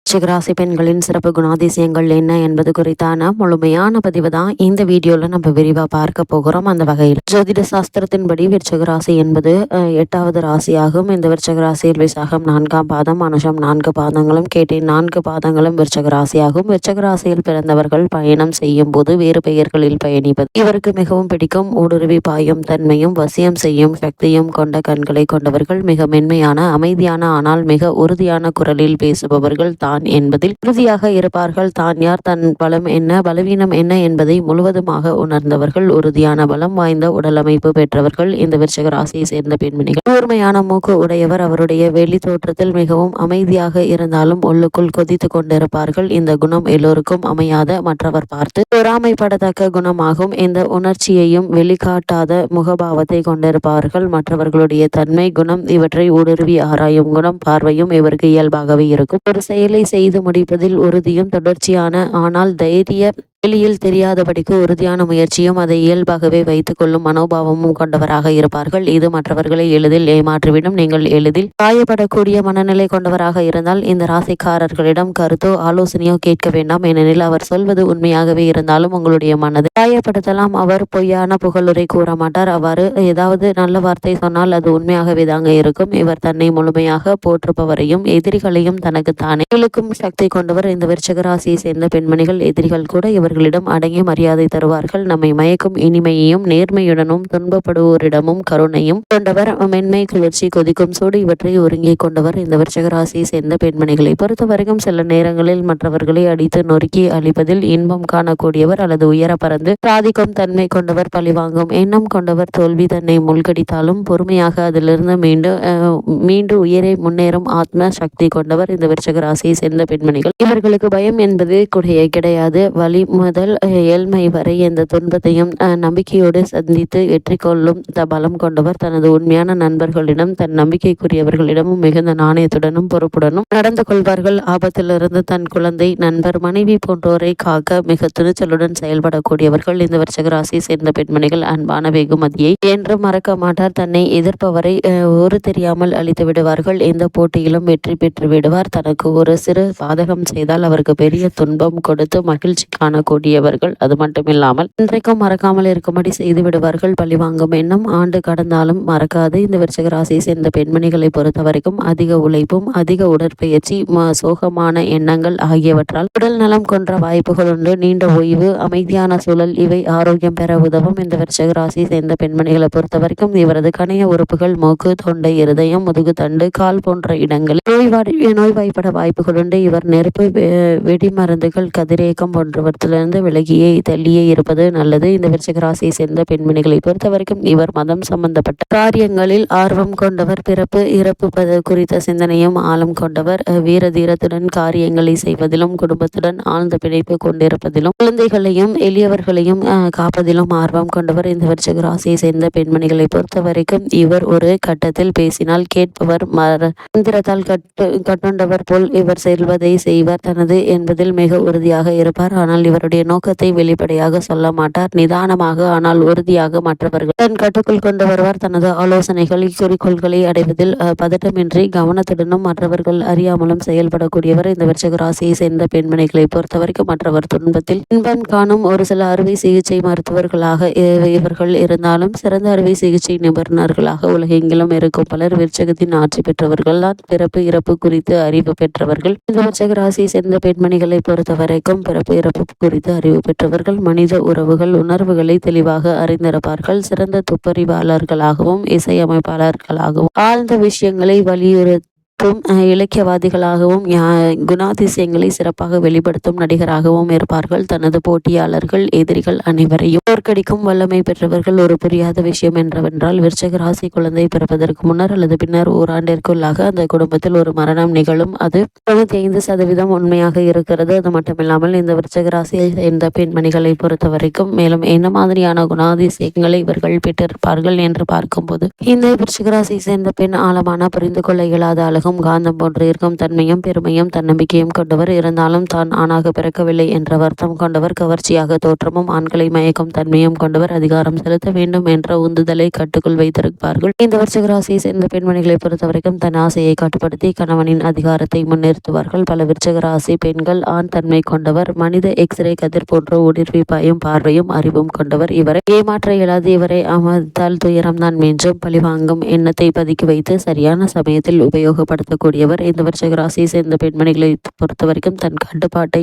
விருச்சிகராசி பெண்களின் சிறப்பு குணாதிசயங்கள் என்ன என்பது குறித்தான முழுமையான பதிவு தான் இந்த வீடியோல நம்ம விரிவா பார்க்க போகிறோம். அந்த வகையில் ஜோதிட சாஸ்திரத்தின்படி விருச்சிகராசி என்பது 8வது ராசியாகும். இந்த விருச்சிகராசியில் விசாகம் 4ஆம் பாதம், அனுஷம் 4 பாதங்களும், கேட்டை 4 பாதங்களும் விருச்சிகராசியாகும். விருச்சிகராசியில் பிறந்தவர்கள் பயணம் செய்யும் போது வேறு பெயர்களில் பயணிப்பது இவருக்கு மிகவும் பிடிக்கும். ஊடுருவி பாயும் தன்மையும் வசியம் செய்யும் சக்தியும் கொண்ட கண்களை கொண்டவர்கள். மிக மென்மையான, அமைதியான, ஆனால் மிக உறுதியான குரலில் பேசுபவர்கள். தான் என்பதில் உறுதியாக இருப்பார்கள். தான் யார், தன் பலம் என்ன, பலவீனம் என்ன என்பதை முழுவதுமாக உணர்ந்தவர்கள். உறுதியான பலம் வாய்ந்த உடலமைப்பு பெற்றவர்கள் இந்த விருச்சிக ராசியை சேர்ந்த பெண்மணிகள். கூர்மையான மூக்கு உடையவர். அவருடைய வெளி தோற்றத்தில் மிகவும் அமைதியாக இருந்தாலும் உள்ளுக்குள் கொதித்து கொண்டிருப்பார்கள். இந்த குணம் எல்லோருக்கும் அமையாத, மற்றவர் பார்த்து பொறாமைப்படத்தக்க குணமாகும். இந்த உணர்ச்சியையும் வெளிக்காட்டாத முகபாவத்தை கொண்டிருப்பார்கள். மற்றவர்களுடைய தன்மை, குணம் இவற்றை ஊடுருவி ஆராயும் குணம், பார்வையும் இவருக்கு இயல்பாகவே இருக்கும். ஒரு செயலை செய்து முடிப்பதில் உறுதியும் தொடர்ச்சியான, ஆனால் தைரிய வெளியில் தெரியாதபடிக்கு உறுதியான முயற்சியும் அதை இயல்பாகவே வைத்துக் கொள்ளும் மனோபாவமும் கொண்டவராக இருப்பார்கள். இது மற்றவர்களை எளிதில் ஏமாற்றிவிடும். நீங்கள் எளிதில் காயப்படக்கூடிய மனநிலை கொண்டவராக இருந்தால் இந்த ராசிக்காரர்களிடம் கருத்தோ ஆலோசனையோ கேட்க வேண்டாம். ஏனெனில் அவர் சொல்வது உண்மையாகவே இருந்தாலும் உங்களுடைய மனதை காயப்படுத்தலாம். அவர் பொய்யான புகழுரை கூற மாட்டார். அவ்வாறு ஏதாவது நல்ல வார்த்தை சொன்னால் அது உண்மையாகவே தாங்க இருக்கும். இவர் தன்னை முழுமையாக போற்றுபவரையும் எதிரிகளையும் தனக்கு தானே இழுக்கும் சக்தி கொண்டவர். இந்த விருச்சிக ராசியை சேர்ந்த பெண்மணிகள் எதிரிகள் கூட இவர்களிடம் அடங்கிய மரியாதை தருவார்கள். நம்மை மயக்கும் இனிமையையும் நேர்மையுடனும் துன்பப்படுவோரிடமும் கருணையும் கொண்டவர். மென்மை, குளிர்ச்சி, கொதிக்கும் சூடு இவற்றை ஒருங்கிக் கொண்டவர். இந்த விருச்சிக ராசியை சேர்ந்த பெண்மணிகளை பொறுத்தவரைக்கும் சில நேரங்களில் மற்றவர்களை அடித்து நொறுக்கி அழிப்பதில் இன்பம் காணக்கூடியவர் அல்லது உயர பறந்து சாதிக்கும் தன்மை கொண்டவர். பழிவாங்கும் எண்ணம் கொண்டவர். தோல்வி தன்னை மூழ்கடித்தாலும் பொறுமையாக அதிலிருந்து மீண்டு உயரே முன்னேறும் ஆத்ம சக்தி கொண்டவர் இந்த விருச்சிக ராசியை சேர்ந்த பெண்மணிகள். இவர்களுக்கு பயம் என்பது கிடையாது. வலி முதல் ஏழ்மை வரை எந்த துன்பத்தையும் நம்பிக்கையோடு சந்தித்து வெற்றி கொள்ளும் பலம் கொண்டவர். தனது உண்மையான நண்பர்களிடம், தன் நம்பிக்கைக்குரியவர்களிடமும் மிகுந்த நாணயத்துடனும் பொறுப்புடனும் நடந்து கொள்வார்கள். ஆபத்திலிருந்து தன் குழந்தை, நண்பர், மனைவி போன்றோரை காக்க மிக துணிச்சலுடன் செயல்படக்கூடியவர்கள் இந்த விருச்சிக ராசியை சேர்ந்த பெண்மணிகள். அன்பான வெகுமதியை என்றும் மறக்க மாட்டார். தன்னை எதிர்ப்பவரை ஒரு தெரியாமல் அழித்து விடுவார்கள். எந்த போட்டியிலும் வெற்றி பெற்று விடுவார். தனக்கு ஒரு சிறு பாதகம் செய்தால் அவருக்கு பெரிய துன்பம் கொடுத்து மகிழ்ச்சி காணக்கூடியவர்கள். அது மட்டுமில்லாமல் இன்றைக்கும் மறக்காமல் இருக்கும்படி செய்து விடுவார்கள். பழிவாங்கும் எண்ணம் ஆண்டு கடந்தாலும் மறக்காது. இந்த விருச்சிக ராசியை சேர்ந்த பெண்மணிகளை பொறுத்த வரைக்கும் அதிக உழைப்பும், அதிக உடற்பயிற்சி, சோகமான எண்ணங்கள் ஆகியவற்றால் உடல் நலம் கொன்ற வாய்ப்புகள் உண்டு. நீண்ட ஓய்வு, அமைதியான சூழல் இவை ஆரோக்கியம் பெற உதவும். இந்த விருச்சிக ராசியை சேர்ந்த பெண்மணிகளை பொறுத்த வரைக்கும் இவரது கணைய உறுப்புகள் மூக்கு, தொண்டை, இருதயம், முதுகு தண்டு, கால் போன்ற இடங்களில் நோய்வாய்ப்பட வாய்ப்புகள் உண்டு. இவர் நெருப்பு, வெடிமருந்துகள், கதிரேக்கம் போன்றவற்றிலிருந்து விலகியே தள்ளியே இருப்பது நல்லது. இந்த விருச்சிக ராசியை சேர்ந்த பெண்மணிகளை பொறுத்த வரைக்கும் இவர் மதம் சம்பந்தப்பட்ட காரியங்களில் ஆர்வம் கொண்டவர். பிறப்பு இறப்பு குறித்த சிந்தனையும் ஆழம் கொண்டவர். வீர தீரத்துடன் காரியங்களை செய்வதிலும், குடும்பத்துடன் ஆழ்ந்த பிணைப்பு கொண்டிருப்பதிலும், குழந்தைகளையும் எளியவர்களையும் காப்பதிலும் ஆர்வம் கொண்டவர். இந்த விருச்சிக ராசியை சேர்ந்த பெண்மணிகளை பொறுத்த வரைக்கும் இவர் ஒரு கட்டத்தில் பேசினால் கேட்பவர். மந்திரத்தால் கட்டுண்டவர் போல் இவர் செல்வதை செய்வார். தனது என்பதில் மிக உறுதியாக இருப்பார். ஆனால் இவருடைய நோக்கத்தை வெளிப்படையாக சொல்ல மாட்டார். நிதானமாக ஆனால் உறுதியாக மற்றவர்கள் தன் கட்டுக்குள் கொண்டு வருவார். தனது ஆலோசனைகள், குறிக்கோள்களை அடைவதில் பதட்டமின்றி கவனத்துடனும் மற்றவர்கள் அறியாமலும் செயல்படக்கூடியவர். இந்த விருச்சிக ராசியை சேர்ந்த பெண்மணிகளை பொறுத்தவரைக்கும் மற்றவர் துன்பத்தில் இன்பம் காணும் ஒரு சில அறுவை சிகிச்சை மருத்துவர்களாக இவர்கள் இருந்தாலும் சிறந்த அறுவை சிகிச்சை நிபுணர்களாக உலகெங்கிலும் இருக்கும் பலர் விருச்சிகத்தின் ஆட்சி பெற்றவர்கள் தான். பிறப்பு இறப்பு குறித்து அறிவு பெற்றவர்கள் இந்த விருச்சிக ராசியை சேர்ந்த பெண்மணிகளை பொறுத்தவரைக்கும் பிறப்பு இறப்பு குறித்து அறிவு பெற்றவர்கள். மனித உறவுகள், உணர்வுகளை தெளிவாக அறிந்திருப்பார்கள். சிறந்த துப்பறிவாளர்களாகவும் இசையமைப்பாளர்களாகவும் ஆழ்ந்த விஷயங்களை வலியுறுத்தும் இலக்கியவாதிகளாகவும் குணாதிசயங்களை சிறப்பாக வெளிப்படுத்தும் நடிகராகவும் இருப்பார்கள். தனது போட்டியாளர்கள், எதிரிகள் அனைவரையும் தோற்கடிக்கும் வல்லமை பெற்றவர்கள். ஒரு புரியாத விஷயம் என்றவென்றால் விருச்சிக ராசி குழந்தை பிறப்பதற்கு முன்னர் அல்லது பின்னர் ஓராண்டிற்குள்ளாக அந்த குடும்பத்தில் ஒரு மரணம் நிகழும். அது 95% உண்மையாக இருக்கிறது. அது மட்டுமில்லாமல் இந்த விருச்சிக ராசியை சேர்ந்த பெண்மணிகளை பொறுத்த வரைக்கும் மேலும் என்ன மாதிரியான குணாதிசயங்களை இவர்கள் பெற்றிருப்பார்கள் என்று பார்க்கும்போது இந்த விருச்சிக ராசியை சேர்ந்த பெண் ஆழமான, புரிந்து கொள்ள இயலாத அழகும் காந்தம் போன்று இருக்கும் தன்மையும் பெருமையும் தன்னம்பிக்கையும் கொண்டவர். இருந்தாலும் தான் ஆணாக பிறக்கவில்லை என்ற வருத்தம் கொண்டவர். கவர்ச்சியாக தோற்றமும் ஆண்களை மயக்கும் தன்மையும் கொண்டவர். அதிகாரம் செலுத்த வேண்டும் என்ற உந்துதலை கட்டுக்குள் வைத்திருப்பார்கள். இந்த விருச்சிக ராசியை சேர்ந்த பெண்மணிகளை பொறுத்தவரைக்கும் தன் ஆசையை கட்டுப்படுத்தி கணவனின் அதிகாரத்தை முன்னிறுத்துவார்கள். பல விருச்சிக ராசி பெண்கள் ஆண் தன்மை கொண்டவர். மனித எக்ஸ்ரே கதிர் போன்ற ஊடுருவிப்பாயும் பார்வையும் அறிவும் கொண்டவர். இவரை ஏமாற்ற இயலாது. இவரை அமர்ந்தால் துயரம்தான் மிஞ்சும். பழிவாங்கும் எண்ணத்தை பதுக்கி வைத்து சரியான சமயத்தில் உபயோகப்படுத்தக்கூடியவர். இந்த விருச்சிக ராசியை சேர்ந்த பெண்மணிகளை பொறுத்தவரைக்கும் தன் கட்டுப்பாட்டை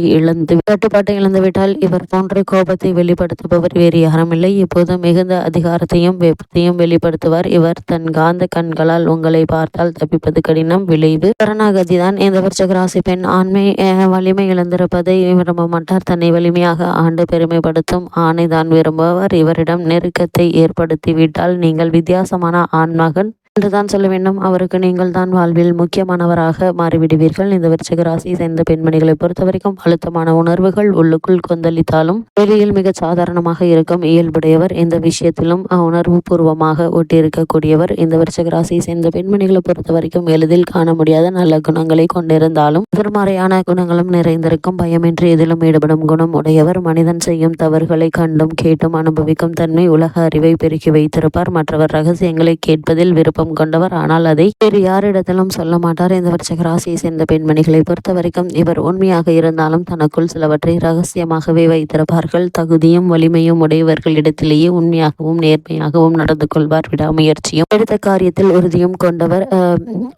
இழந்துவிட்டால் இவர் போன்ற கோபத்தை வெளிப்படுத்துபவர் வேறு யாரும் இல்லை. இப்போது மிகுந்த அதிகாரத்தையும் வெப்பத்தையும் வெளிப்படுத்துவார். இவர் தன் காந்த கண்களால் உங்களை பார்த்தால் தப்பிப்பது கடினம். விளைவு சரணாகதிதான். இந்த விருச்சிக ராசி பெண் ஆண்மை வலிமை இழந்திருப்பதை விரும்ப மாட்டார். தன்னை வலிமையாக ஆண்டு பெருமைப்படுத்தும் ஆணை தான் விரும்புவர். இவரிடம் நெருக்கத்தை ஏற்படுத்திவிட்டால் நீங்கள் வித்தியாசமான ஆண்மகன் என்றுதான் சொல்ல வேண்டும். அவருக்கு நீங்கள் தான் வாழ்வில் முக்கியமானவராக மாறிவிடுவீர்கள். இந்த விருச்சிக ராசியை சேர்ந்த பெண்மணிகளை பொறுத்தவரைக்கும் அழுத்தமான உணர்வுகள் உள்ளுக்குள் கொந்தளித்தாலும் வெளியில் மிக சாதாரணமாக இருக்கும் இயல்புடையவர். எந்த விஷயத்திலும் உணர்வு பூர்வமாக ஒட்டியிருக்கக்கூடியவர். இந்த விருச்சிக ராசியை சேர்ந்த பெண்மணிகளை பொறுத்தவரைக்கும் எளிதில் காண முடியாத நல்ல குணங்களை கொண்டிருந்தாலும் எதிர்மறையான குணங்களும் நிறைந்திருக்கும். பயமின்றி எதிலும் ஈடுபடும் குணம் உடையவர். மனிதன் செய்யும் தவறுகளை கண்டும் கேட்டும் அனுபவிக்கும் தன்மை, உலக அறிவை பெருக்கி வைத்திருப்பார். மற்றவர் ரகசியங்களை கேட்பதில் விருப்பம் கொண்டவர். ஆனால் அதை வேறு யாரிடத்திலும் சொல்ல மாட்டார். இந்த விருச்சிக ராசியை சேர்ந்த பெண்மணிகளை பொறுத்தவரைக்கும் இவர் உண்மையாக இருந்தாலும் தனக்குள் சிலவற்றை ரகசியமாகவே வைத்திருப்பார்கள். தகுதியும் வலிமையும் உடையவர்களிடத்திலேயே உண்மையாகவும் நேர்மையாகவும் நடந்து கொள்வார். விடாமுயற்சியும் எடுத்த காரியத்தில் உறுதியும் கொண்டவர்.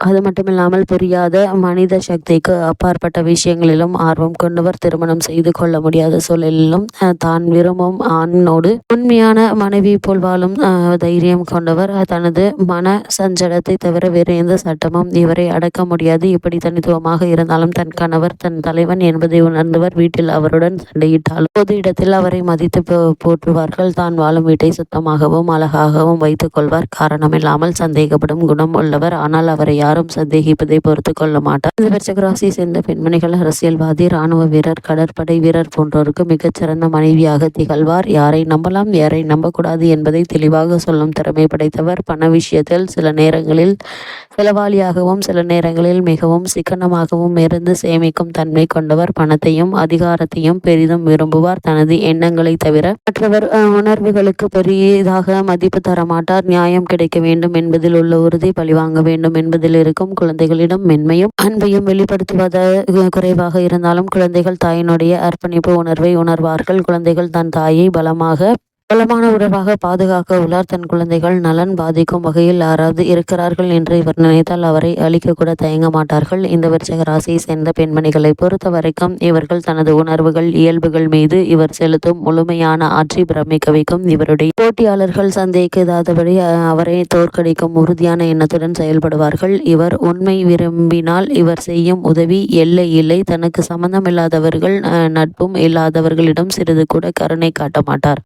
அது மட்டுமில்லாமல் புரியாத மனித சக்திக்கு அப்பாற்பட்ட விஷயங்களிலும் ஆர்வம் கொண்டவர். திருமணம் செய்து கொள்ள முடியாத சூழலிலும் தான் விரும்பும் ஆணோடு உண்மையான மனைவி போல் வாழும் தைரியம் கொண்டவர். தனது மன சஞ்சலத்தை தவிர வேறு எந்த சட்டமும் இவரை அடக்க முடியாது. இப்படி தனித்துவமாக இருந்தாலும் தன் கணவர் தன் தலைவன் என்பதை உணர்ந்தவர். வீட்டில் அவருடன் சண்டையிட்டாலும் பொது இடத்தில் அவரை மதித்து போற்றுவார்கள். தான் வாழும் வீட்டை சுத்தமாகவும் அழகாகவும் வைத்துக் கொள்வார். காரணமில்லாமல் சந்தேகப்படும் குணம் உள்ளவர். ஆனால் அவரை யாரும் சந்தேகிப்பதை பொறுத்து கொள்ள மாட்டார். இந்த விருச்சிக ராசியை சேர்ந்த பெண்மணிகள் அரசியல்வாதி, இராணுவ வீரர், கடற்படை வீரர் போன்றோருக்கு மிகச்சிறந்த மனைவியாக திகழ்வார். யாரை நம்பலாம் யாரை நம்பக்கூடாது என்பதை தெளிவாக சொல்லும் திறமை படைத்தவர். பண விஷயத்தில் சில நேரங்களில் செலவாளியாகவும் சில நேரங்களில் மிகவும் சிக்கனமாகவும் இருந்து சேமிக்கும் தன்மை கொண்டவர். பணத்தையும் அதிகாரத்தையும் பெரிதும் விரும்புவார். தனது எண்ணங்களை தவிர மற்றவர் உணர்வுகளுக்கு பெரியதாக மதிப்பு தரமாட்டார். நியாயம் கிடைக்க வேண்டும் என்பதில் உள்ள உறுதி பழிவாங்க வேண்டும் என்பதில் இருக்கும். குழந்தைகளிடம் மென்மையும் அன்பையும் வெளிப்படுத்துவத குறைவாக இருந்தாலும் குழந்தைகள் தாயினுடைய அர்ப்பணிப்பு உணர்வை உணர்வார்கள். குழந்தைகள் தன் தாயை பலமான உறவாக பாதுகாக்க உள்ளார். தன் குழந்தைகள் நலன் பாதிக்கும் வகையில் யாராவது இருக்கிறார்கள் என்று இவர் நினைத்தால் அவரை அழிக்க கூட தயங்க மாட்டார்கள். இந்த விருச்சிக ராசியை சேர்ந்த பெண்மணிகளை பொறுத்த வரைக்கும் இவர்கள் தனது உணர்வுகள் இயல்புகள் மீது இவர் செலுத்தும் முழுமையான ஆட்சி பிரமிக்க வைக்கும். இவருடைய போட்டியாளர்கள் சந்தேகிக்காதபடி அவரை தோற்கடிக்கும் உறுதியான எண்ணத்துடன் செயல்படுவார்கள். இவர் உண்மை விரும்பினால் இவர் செய்யும் உதவி எல்லை இல்லை. தனக்கு சம்பந்தமில்லாதவர்கள் நட்பும் இல்லாதவர்களிடம் சிறிது கூட கருணை காட்ட மாட்டார்.